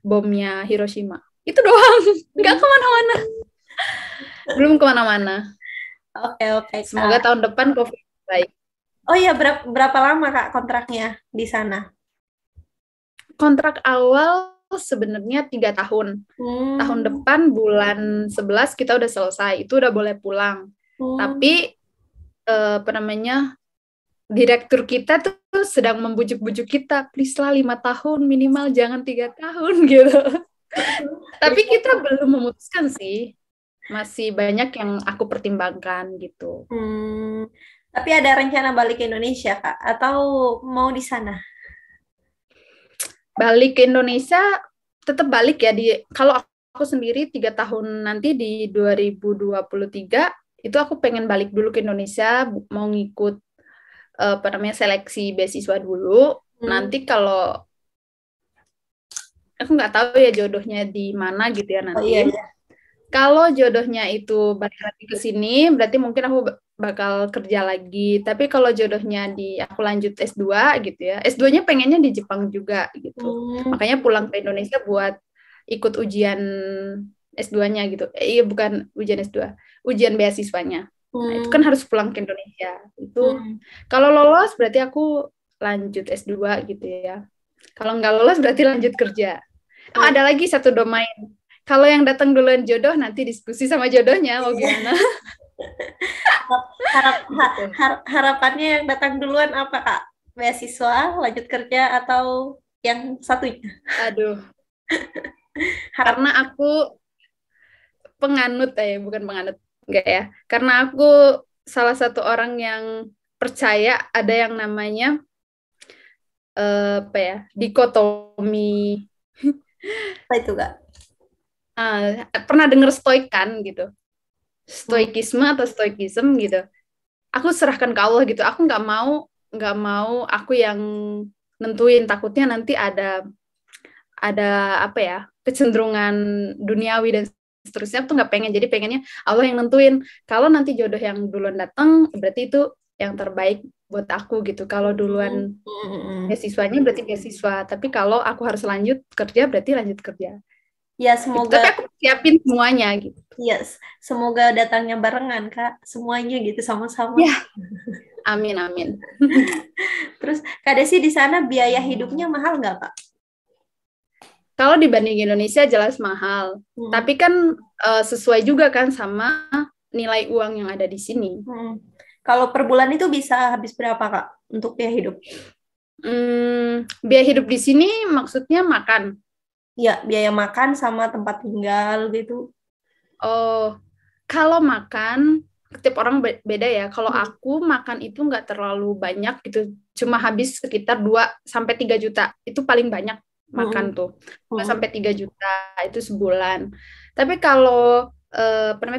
bomnya Hiroshima. Itu doang, nggak kemana-mana. Belum kemana-mana. Oke, Kak. Semoga tahun depan COVID baik. Oh iya, berapa lama Kak kontraknya di sana? Kontrak awal sebenarnya 3 tahun. Tahun depan bulan 11 kita udah selesai, itu udah boleh pulang. Tapi apa namanya, direktur kita tuh sedang membujuk-bujuk kita, please lah 5 tahun minimal, jangan 3 tahun gitu. Tapi kita belum memutuskan sih, masih banyak yang aku pertimbangkan gitu. Tapi ada rencana balik ke Indonesia Kak? Atau mau di sana? Balik ke Indonesia, tetap balik ya. Kalau aku sendiri 3 tahun nanti di 2023, itu aku pengen balik dulu ke Indonesia, mau ngikut apa namanya, seleksi beasiswa dulu. Nanti kalau aku nggak tahu ya jodohnya di mana gitu ya nanti. Iya. Kalau jodohnya itu balik lagi ke sini, berarti mungkin aku bakal kerja lagi. Tapi kalau jodohnya aku lanjut S2 gitu ya. S2-nya pengennya di Jepang juga gitu. Makanya pulang ke Indonesia buat ikut ujian S2-nya gitu. Iya, bukan ujian S2, ujian beasiswanya. Nah, itu kan harus pulang ke Indonesia. Itu kalau lolos berarti aku lanjut S2 gitu ya. Kalau nggak lolos berarti lanjut kerja. Ada lagi satu domain. Kalau yang datang duluan jodoh, nanti diskusi sama jodohnya mau gimana. Harapannya yang datang duluan apa Kak? Beasiswa, lanjut kerja, atau yang satunya? Aduh. Karena aku penganut bukan penganut, enggak ya. Karena aku salah satu orang yang percaya ada yang namanya dikotomi. Apa itu Kak? Pernah denger stoik kan gitu, stoikisme atau stoikism gitu. Aku serahkan ke Allah gitu. Aku nggak mau aku yang nentuin, takutnya nanti ada apa ya, kecenderungan duniawi dan seterusnya. Aku nggak pengen, jadi pengennya Allah yang nentuin. Kalau nanti jodoh yang duluan datang berarti itu yang terbaik buat aku gitu. Kalau duluan beasiswanya berarti beasiswa, tapi kalau aku harus lanjut kerja berarti lanjut kerja. Ya, semoga. Tapi aku siapin semuanya gitu. Yes, semoga datangnya barengan Kak, semuanya gitu sama-sama. Ya, amin. Terus Kak Desi di sana biaya hidupnya mahal nggak Kak? Kalau dibanding Indonesia jelas mahal, tapi kan sesuai juga kan sama nilai uang yang ada di sini. Kalau per bulan itu bisa habis berapa Kak untuk biaya hidup? Biaya hidup di sini maksudnya makan? Ya, biaya makan sama tempat tinggal gitu. Oh, kalau makan Tiap orang beda ya. Kalau aku makan itu nggak terlalu banyak gitu, cuma habis sekitar 2 sampai 3 juta. Itu paling banyak makan tuh. 2 sampai 3 juta itu sebulan. Tapi kalau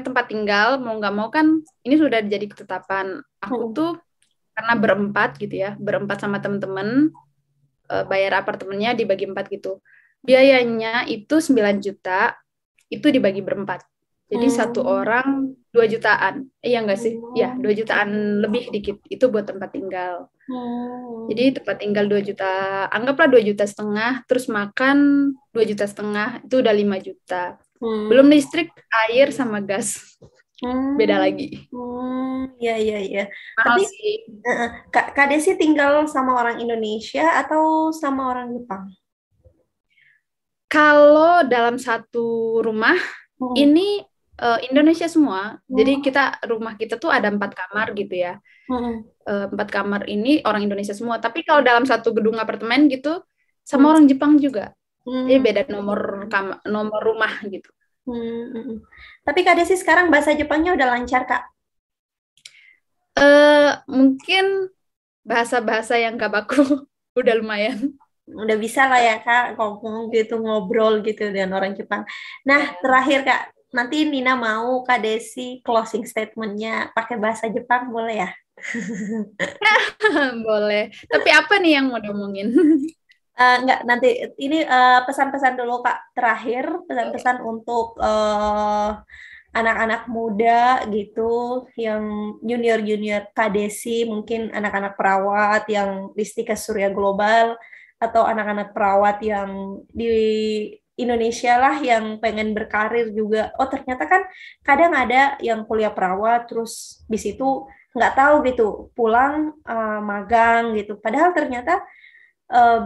tempat tinggal mau nggak mau kan ini sudah jadi ketetapan. Aku tuh karena berempat gitu ya, berempat sama teman-teman, bayar apartemennya dibagi 4 gitu. Biayanya itu 9 juta, itu dibagi berempat. Jadi satu orang 2 jutaan. Iya nggak sih? Ya, 2 jutaan lebih dikit. Itu buat tempat tinggal. Jadi tempat tinggal 2 juta, anggaplah 2,5 juta, terus makan 2,5 juta, itu udah 5 juta. Belum listrik, air, sama gas. Beda lagi. Iya. Mahal Tapi sih. Kak Desi tinggal sama orang Indonesia atau sama orang Jepang? Kalau dalam satu rumah, ini Indonesia semua. Jadi rumah kita tuh ada 4 kamar gitu ya. 4 kamar ini orang Indonesia semua. Tapi kalau dalam satu gedung apartemen gitu, sama orang Jepang juga. Jadi beda nomor rumah gitu. Tapi Kak Desi sekarang bahasa Jepangnya udah lancar, Kak? Mungkin bahasa-bahasa yang gak baku udah lumayan. Udah bisa lah ya, Kak, ngomong gitu, ngobrol gitu dengan orang Jepang. Nah, terakhir, Kak, nanti Nina mau Kak Desi closing statement-nya pakai bahasa Jepang, boleh ya? Boleh. Tapi apa nih yang mau diomongin? Enggak, nanti ini pesan-pesan dulu, Kak. Terakhir, pesan-pesan untuk anak-anak muda gitu, yang junior-junior Kak Desi, mungkin anak-anak perawat yang di Stika Surya Global, atau anak-anak perawat yang di Indonesia lah yang pengen berkarir juga. Oh, ternyata kan kadang ada yang kuliah perawat terus di situ nggak tahu gitu, pulang magang gitu. Padahal ternyata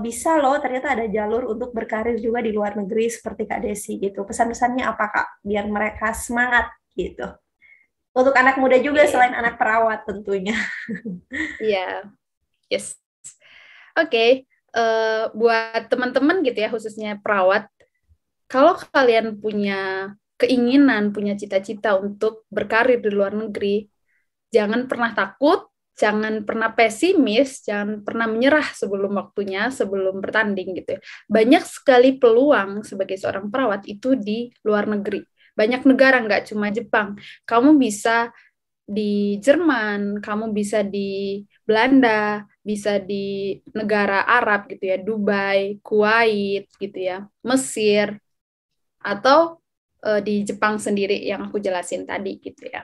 bisa loh, ternyata ada jalur untuk berkarir juga di luar negeri seperti Kak Desi gitu. Pesan-pesannya apa, Kak? Biar mereka semangat gitu. Untuk anak muda juga selain anak perawat tentunya. Iya, yes. Oke. Buat teman-teman gitu ya, khususnya perawat, kalau kalian punya keinginan, punya cita-cita untuk berkarir di luar negeri, jangan pernah takut, jangan pernah pesimis, jangan pernah menyerah sebelum waktunya, sebelum bertanding gitu ya. Banyak sekali peluang sebagai seorang perawat itu di luar negeri. Banyak negara, nggak cuma Jepang. Kamu bisa di Jerman, kamu bisa di Belanda, bisa di negara Arab gitu ya, Dubai, Kuwait gitu ya, Mesir, atau di Jepang sendiri yang aku jelasin tadi gitu ya.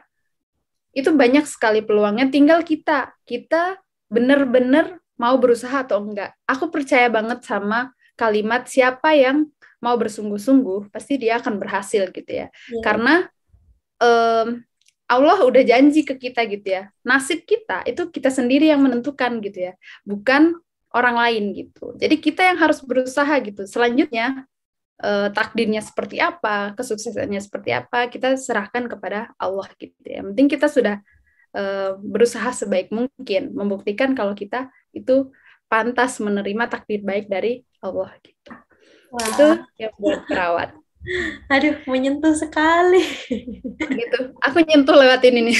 Itu banyak sekali peluangnya, tinggal kita benar-benar mau berusaha atau enggak. Aku percaya banget sama kalimat siapa yang mau bersungguh-sungguh, pasti dia akan berhasil gitu ya. Karena Allah udah janji ke kita gitu ya. Nasib kita itu kita sendiri yang menentukan gitu ya, bukan orang lain gitu. Jadi kita yang harus berusaha gitu. Selanjutnya takdirnya seperti apa, kesuksesannya seperti apa, kita serahkan kepada Allah gitu ya. Yang penting kita sudah berusaha sebaik mungkin, membuktikan kalau kita itu pantas menerima takdir baik dari Allah gitu. Wah. Itu yang buat perawat. Aduh, menyentuh sekali. Gitu. Aku nyentuh lewat ini nih.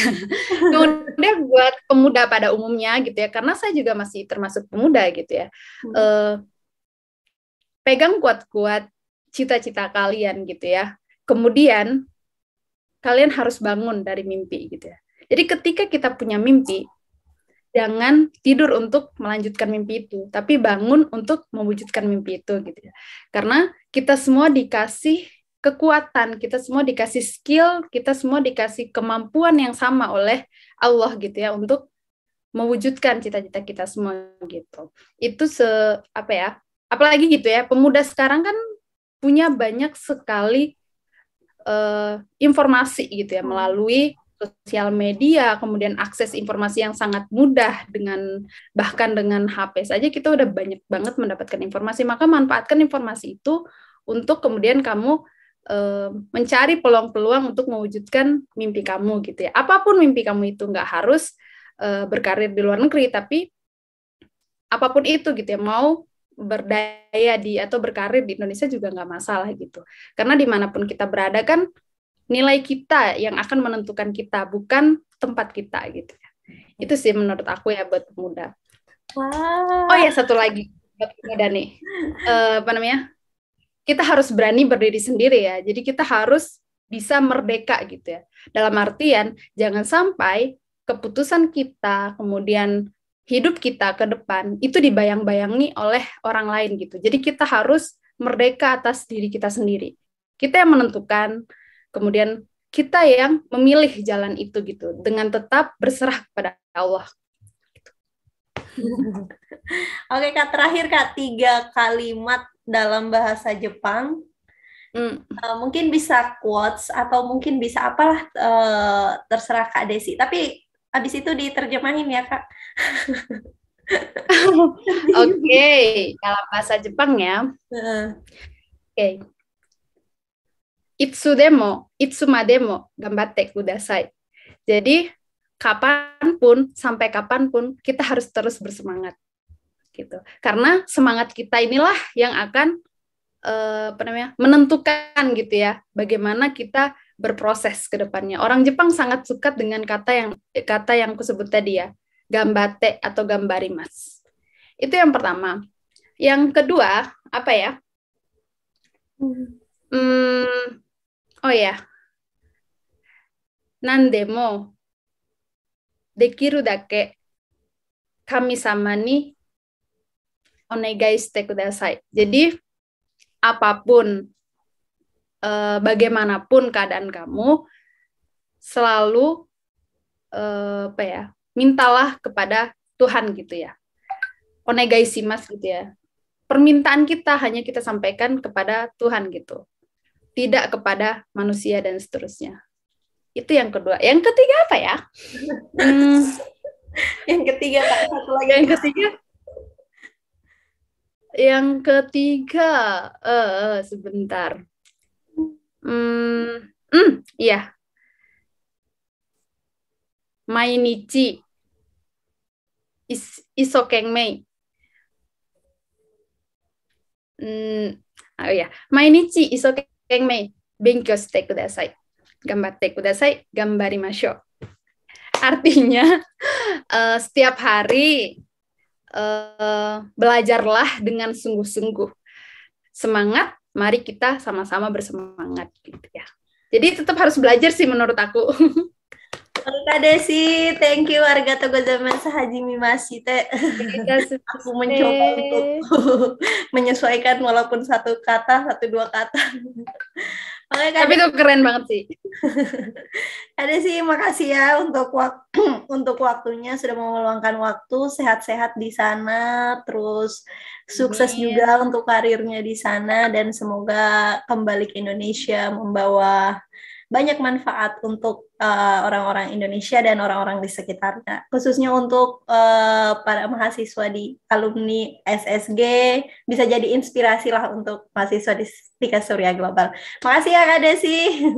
Kemudian buat pemuda pada umumnya gitu ya, karena saya juga masih termasuk pemuda gitu ya. Pegang kuat-kuat cita-cita kalian gitu ya. Kemudian kalian harus bangun dari mimpi gitu ya. Jadi ketika kita punya mimpi, jangan tidur untuk melanjutkan mimpi itu, tapi bangun untuk mewujudkan mimpi itu gitu ya. Karena kita semua dikasih kekuatan, kita semua dikasih skill, kita semua dikasih kemampuan yang sama oleh Allah gitu ya untuk mewujudkan cita-cita kita semua gitu. Itu apa ya? Apalagi gitu ya, pemuda sekarang kan punya banyak sekali informasi gitu ya melalui sosial media, kemudian akses informasi yang sangat mudah bahkan dengan HP saja kita udah banyak banget mendapatkan informasi. Maka manfaatkan informasi itu untuk kemudian kamu mencari peluang-peluang untuk mewujudkan mimpi kamu gitu ya. Apapun mimpi kamu itu, nggak harus berkarir di luar negeri, tapi apapun itu gitu ya, mau berdaya atau berkarir di Indonesia juga nggak masalah gitu. Karena dimanapun kita berada kan nilai kita yang akan menentukan kita, bukan tempat kita gitu. Itu sih menurut aku ya buat pemuda. Wah. Oh ya, satu lagi buat pemuda nih. Apa namanya? Kita harus berani berdiri sendiri ya. Jadi kita harus bisa merdeka gitu ya. Dalam artian jangan sampai keputusan kita, kemudian hidup kita ke depan itu dibayang-bayangi oleh orang lain gitu. Jadi kita harus merdeka atas diri kita sendiri. Kita yang menentukan, kemudian kita yang memilih jalan itu gitu, dengan tetap berserah kepada Allah. Oke Kak, terakhir Kak, 3 kalimat dalam bahasa Jepang. Mungkin bisa quotes atau mungkin bisa apalah, terserah Kak Desi. Tapi abis itu diterjemahin ya Kak. Oke, dalam bahasa Jepang ya. Oke. Itsudemo, itsumademo, gambatte kudasai. Jadi, kapanpun, sampai kapanpun, kita harus terus bersemangat. Gitu. Karena semangat kita inilah yang akan menentukan gitu ya, bagaimana kita berproses ke depannya. Orang Jepang sangat suka dengan kata yang aku sebut tadi ya, gambatte atau gambarimasu. Itu yang pertama. Yang kedua, apa ya? Oh ya, nandemo dekiru dake kami-sama ni onegai shite kudasai. Jadi apapun, bagaimanapun keadaan kamu, selalu mintalah kepada Tuhan gitu ya. Onegai shimasu gitu ya. Permintaan kita hanya kita sampaikan kepada Tuhan gitu. Tidak kepada manusia dan seterusnya. Itu yang kedua. Yang ketiga apa ya? Yang ketiga Kak, satu lagi. Yang ketiga, sebentar. Iya. Mainichi isokenmei. Mainichi isokenmei benkyou shite kudasai. Gambatte kudasai, gambarimashou. Artinya, setiap hari belajarlah dengan sungguh-sungguh. Semangat, mari kita sama-sama bersemangat gitu ya. Jadi tetap harus belajar sih menurut aku. Kak Desi, thank you arigatou gozaimasu hajimemashite. Aku mencoba untuk menyesuaikan walaupun 1 kata, 1-2 kata. Oke, Tapi itu keren banget sih. Kak Desi, makasih ya untuk waktunya, sudah mau meluangkan waktu. Sehat-sehat di sana, terus sukses juga untuk karirnya di sana, dan semoga kembali ke Indonesia membawa banyak manfaat untuk orang-orang Indonesia dan orang-orang di sekitarnya, khususnya untuk para mahasiswa di alumni SSG, bisa jadi inspirasi lah untuk mahasiswa di Stika Surya Global. Makasih ya Kak Desi.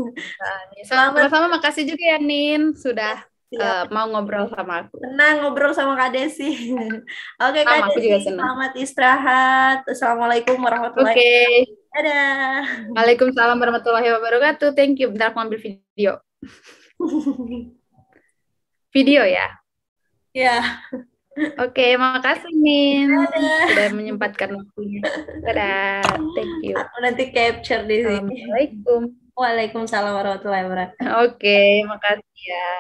Sama-sama, makasih juga ya Nin, sudah mau ngobrol sama aku. Senang ngobrol sama Kak Desi. Oke Kak Desi, selamat istirahat. Assalamualaikum warahmatullahi wabarakatuh. Dadah. Waalaikumsalam warahmatullahi wabarakatuh. Thank you. Bentar aku ambil video. Video ya? Ya. Oke, makasih Min. Sudah menyempatkan waktunya. Dadah. Thank you. Aku nanti capture di sini. Assalamualaikum. Waalaikumsalam warahmatullahi wabarakatuh. Oke, makasih ya.